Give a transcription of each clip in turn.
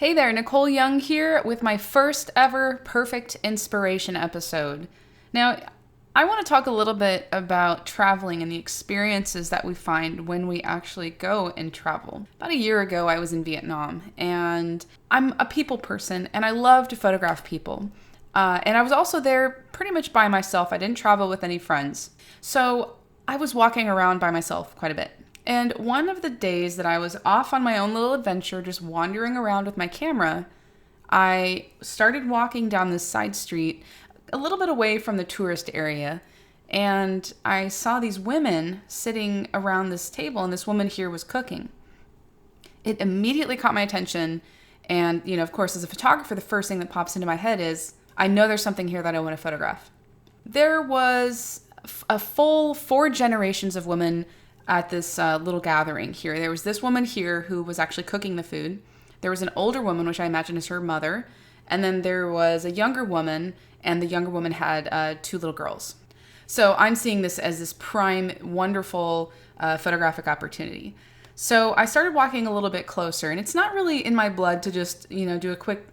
Hey there, Nicole Young here with my first ever Perfect Inspiration episode. Now, I want to talk a little bit about traveling and the experiences that we find when we actually go and travel. About a year ago, I was in Vietnam, and I'm a people person, and I love to photograph people. And I was also there pretty much by myself. I didn't travel with any friends. So I was walking around by myself quite a bit. And one of the days that I was off on my own little adventure, just wandering around with my camera, I started walking down this side street a little bit away from the tourist area. And I saw these women sitting around this table, and this woman here was cooking. It immediately caught my attention. And, of course, as a photographer, the first thing that pops into my head is, I know there's something here that I want to photograph. There was a full 4 generations of women at this little gathering here. There was this woman here who was actually cooking the food. There was an older woman, which I imagine is her mother. And then there was a younger woman, and the younger woman had 2 little girls. So I'm seeing this as this prime, wonderful photographic opportunity. So I started walking a little bit closer, and it's not really in my blood to just, do a quick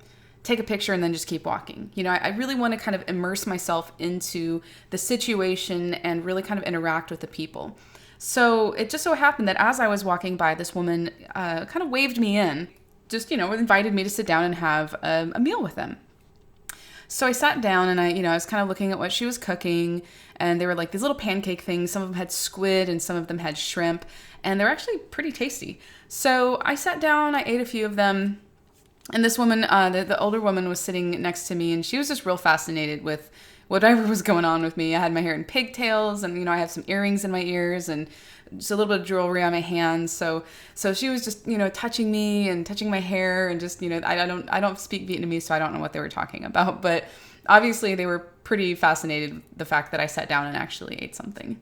take a picture and then just keep walking. I really want to kind of immerse myself into the situation and really kind of interact with the people. So it just so happened that as I was walking by, this woman kind of waved me in, just, invited me to sit down and have a meal with them. So I sat down and I was kind of looking at what she was cooking, and they were like these little pancake things. Some of them had squid and some of them had shrimp, and they're actually pretty tasty. So I sat down, I ate a few of them, and this woman, the older woman, was sitting next to me, and she was just real fascinated with whatever was going on with me. I had my hair in pigtails, and I have some earrings in my ears, and just a little bit of jewelry on my hands. So she was just touching me and touching my hair, and just I don't speak Vietnamese, so I don't know what they were talking about. But obviously they were pretty fascinated with the fact that I sat down and actually ate something.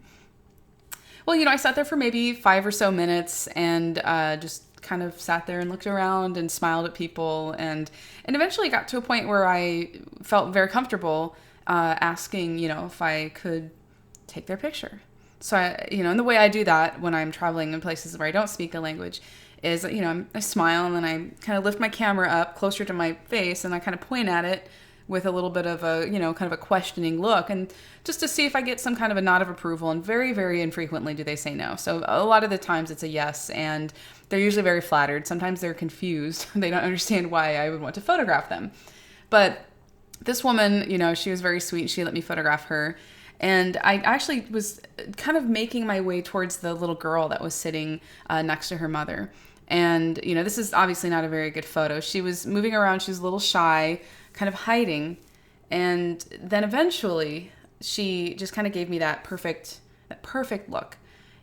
Well, I sat there for maybe 5 or so minutes and just kind of sat there and looked around and smiled at people, and eventually got to a point where I felt very comfortable asking, if I could take their picture. So and the way I do that when I'm traveling in places where I don't speak a language is, I smile, and then I kind of lift my camera up closer to my face, and I kind of point at it with a little bit of a, kind of a questioning look, and just to see if I get some kind of a nod of approval. And very, very infrequently do they say no. So a lot of the times it's a yes, and they're usually very flattered. Sometimes they're confused. They don't understand why I would want to photograph them. But this woman, she was very sweet. She let me photograph her. And I actually was kind of making my way towards the little girl that was sitting next to her mother. And, this is obviously not a very good photo. She was moving around. She was a little shy, kind of hiding. And then eventually she just kind of gave me that perfect look.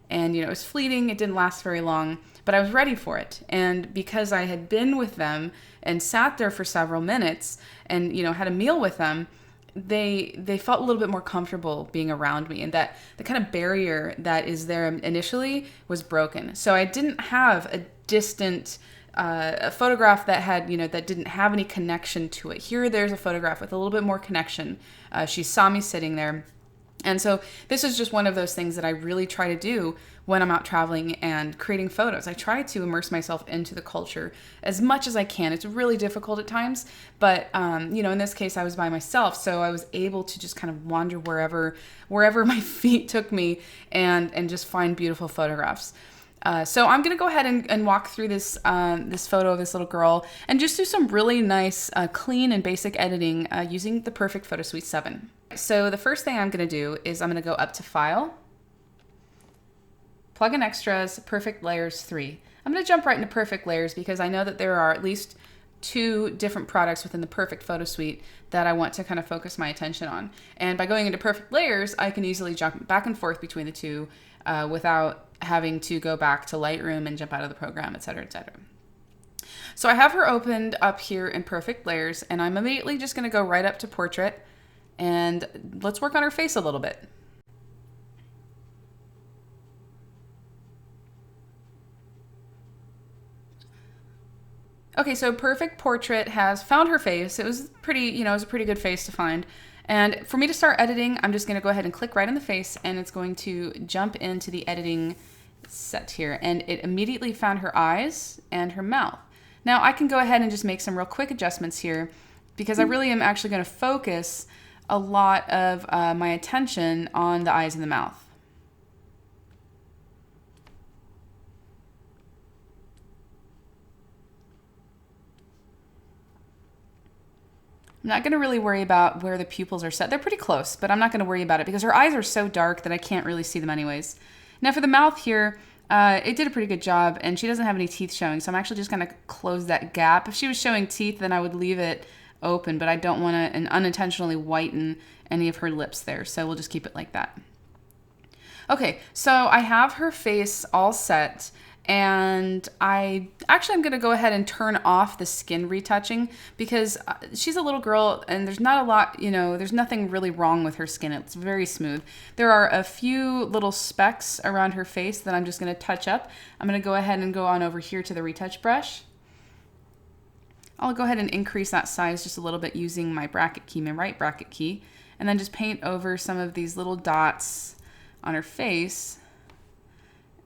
And, it was fleeting. It didn't last very long, but I was ready for it. And because I had been with them and sat there for several minutes and, had a meal with them, they felt a little bit more comfortable being around me, and that the kind of barrier that is there initially was broken. So I didn't have a distant a photograph that had, that didn't have any connection to it. Here, there's a photograph with a little bit more connection. She saw me sitting there. And so this is just one of those things that I really try to do when I'm out traveling and creating photos. I try to immerse myself into the culture as much as I can. It's really difficult at times, but in this case I was by myself, so I was able to just kind of wander wherever my feet took me and just find beautiful photographs. So I'm going to go ahead and walk through this photo of this little girl and just do some really nice, clean and basic editing using the Perfect Photo Suite 7. So the first thing I'm going to do is I'm going to go up to File, Plug in Extras, Perfect Layers 3. I'm going to jump right into Perfect Layers because I know that there are at least 2 different products within the Perfect Photo Suite that I want to kind of focus my attention on. And by going into Perfect Layers, I can easily jump back and forth between the 2 without having to go back to Lightroom and jump out of the program, etc., etc. So I have her opened up here in Perfect Layers, and I'm immediately just going to go right up to Portrait, and let's work on her face a little bit. Okay, so Perfect Portrait has found her face. It was pretty, it was a pretty good face to find. And for me to start editing, I'm just going to go ahead and click right on the face, and it's going to jump into the editing set here. And it immediately found her eyes and her mouth. Now I can go ahead and just make some real quick adjustments here because I really am actually going to focus a lot of my attention on the eyes and the mouth. I'm not going to really worry about where the pupils are set. They're pretty close, but I'm not going to worry about it because her eyes are so dark that I can't really see them anyways. Now for the mouth here, it did a pretty good job, and she doesn't have any teeth showing, so I'm actually just going to close that gap. If she was showing teeth, then I would leave it open, but I don't want to unintentionally whiten any of her lips there, so we'll just keep it like that. Okay, so I have her face all set, and I'm going to go ahead and turn off the skin retouching because she's a little girl and there's not a lot, there's nothing really wrong with her skin. It's very smooth. There are a few little specks around her face that I'm just going to touch up. I'm going to go ahead and go on over here to the retouch brush. I'll go ahead and increase that size just a little bit using my bracket key, my right bracket key, and then just paint over some of these little dots on her face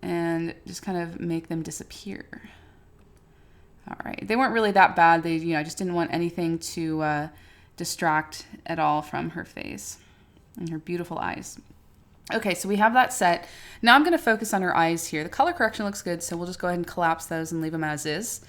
and just kind of make them disappear. All right, they weren't really that bad. I just didn't want anything to distract at all from her face and her beautiful eyes. Okay, so we have that set. Now I'm gonna focus on her eyes here. The color correction looks good, so we'll just go ahead and collapse those and leave them as is.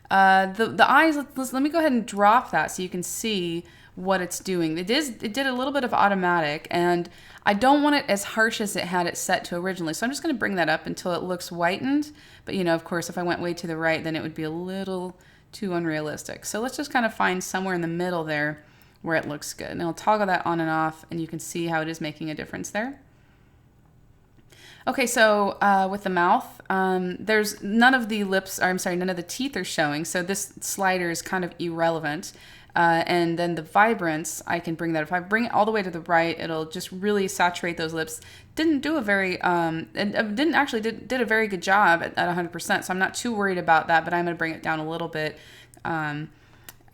The eyes, let me go ahead and drop that so you can see what it's doing. It did a little bit of automatic, and I don't want it as harsh as it had it set to originally. So I'm just going to bring that up until it looks whitened. But of course, if I went way to the right, then it would be a little too unrealistic. So let's just kind of find somewhere in the middle there where it looks good. And I'll toggle that on and off, and you can see how it is making a difference there. Okay, so with the mouth, there's none of the teeth are showing. So this slider is kind of irrelevant. And then the vibrance, I can bring that. If I bring it all the way to the right, it'll just really saturate those lips. Didn't do a very, did a very good job at 100%. So I'm not too worried about that, but I'm going to bring it down a little bit. And,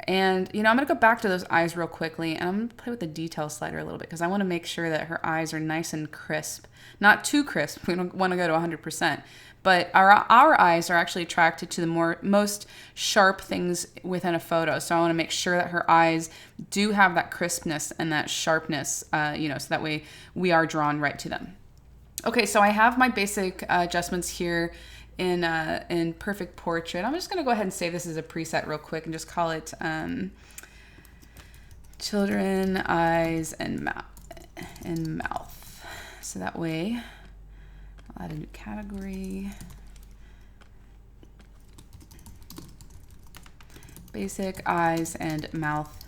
I'm going to go back to those eyes real quickly, and I'm going to play with the detail slider a little bit because I want to make sure that her eyes are nice and crisp. Not too crisp. We don't want to go to 100%. But our eyes are actually attracted to the most sharp things within a photo. So I want to make sure that her eyes do have that crispness and that sharpness, so that way we are drawn right to them. Okay, so I have my basic adjustments here in Perfect Portrait. I'm just going to go ahead and save this as a preset real quick and just call it Children, Eyes, and Mouth. So that way I'll add a new category. Basic eyes and mouth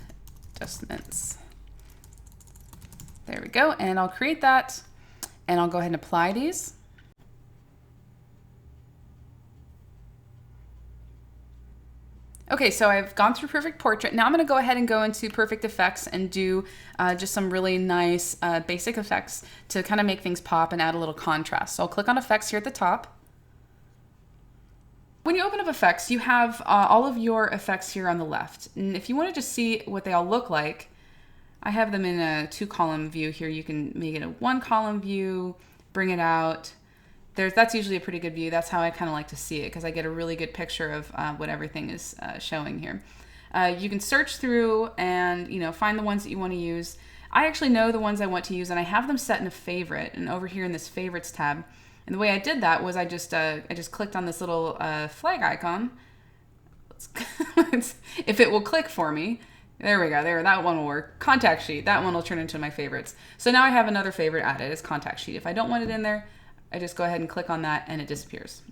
adjustments. There we go. And I'll create that, and I'll go ahead and apply these. Okay, so I've gone through Perfect Portrait. Now I'm going to go ahead and go into Perfect Effects and do just some really nice basic effects to kind of make things pop and add a little contrast. So I'll click on Effects here at the top. When you open up Effects, you have all of your effects here on the left. And if you want to just see what they all look like, I have them in a 2-column view here. You can make it a 1-column view, bring it out. That's usually a pretty good view. That's how I kind of like to see it because I get a really good picture of what everything is showing here. You can search through and find the ones that you want to use. I actually know the ones I want to use, and I have them set in a favorite. And over here in this favorites tab, and the way I did that was I just clicked on this little flag icon. If it will click for me. There we go. That one will work. Contact sheet. That one will turn into my favorites. So now I have another favorite added as contact sheet. If I don't want it in there, I just go ahead and click on that and it disappears.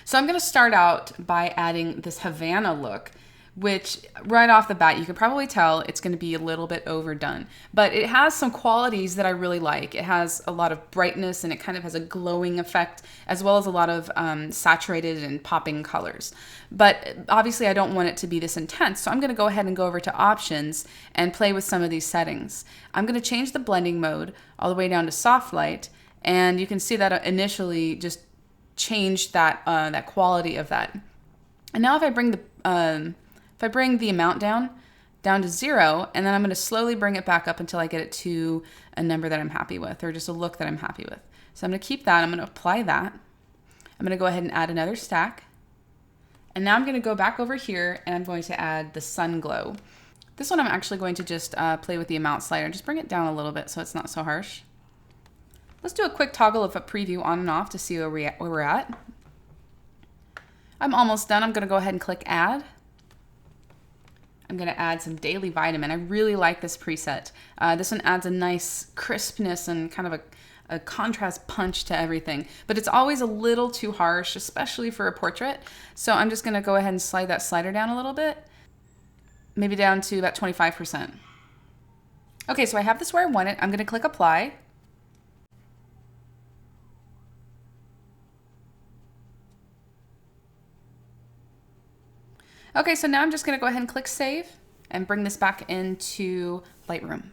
So I'm going to start out by adding this Havana look, which right off the bat, you can probably tell it's going to be a little bit overdone, but it has some qualities that I really like. It has a lot of brightness and it kind of has a glowing effect, as well as a lot of saturated and popping colors. But obviously I don't want it to be this intense. So I'm going to go ahead and go over to options and play with some of these settings. I'm going to change the blending mode all the way down to soft light. And you can see that initially just changed that quality of that. And now if I bring the amount down to 0, and then I'm going to slowly bring it back up until I get it to a number that I'm happy with, or just a look that I'm happy with. So I'm going to keep that. I'm going to apply that. I'm going to go ahead and add another stack. And now I'm going to go back over here and I'm going to add the sun glow. This one I'm actually going to just play with the amount slider. Just bring it down a little bit so it's not so harsh. Let's do a quick toggle of a preview on and off to see where we're at. I'm almost done. I'm going to go ahead and click add. I'm going to add some daily vitamin. I really like this preset. This one adds a nice crispness and kind of a contrast punch to everything, but it's always a little too harsh, especially for a portrait. So I'm just going to go ahead and slide that slider down a little bit, maybe down to about 25%. Okay, so I have this where I want it. I'm going to click apply. Okay, so now I'm just going to go ahead and click save and bring this back into Lightroom.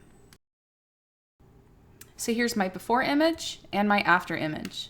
So here's my before image and my after image.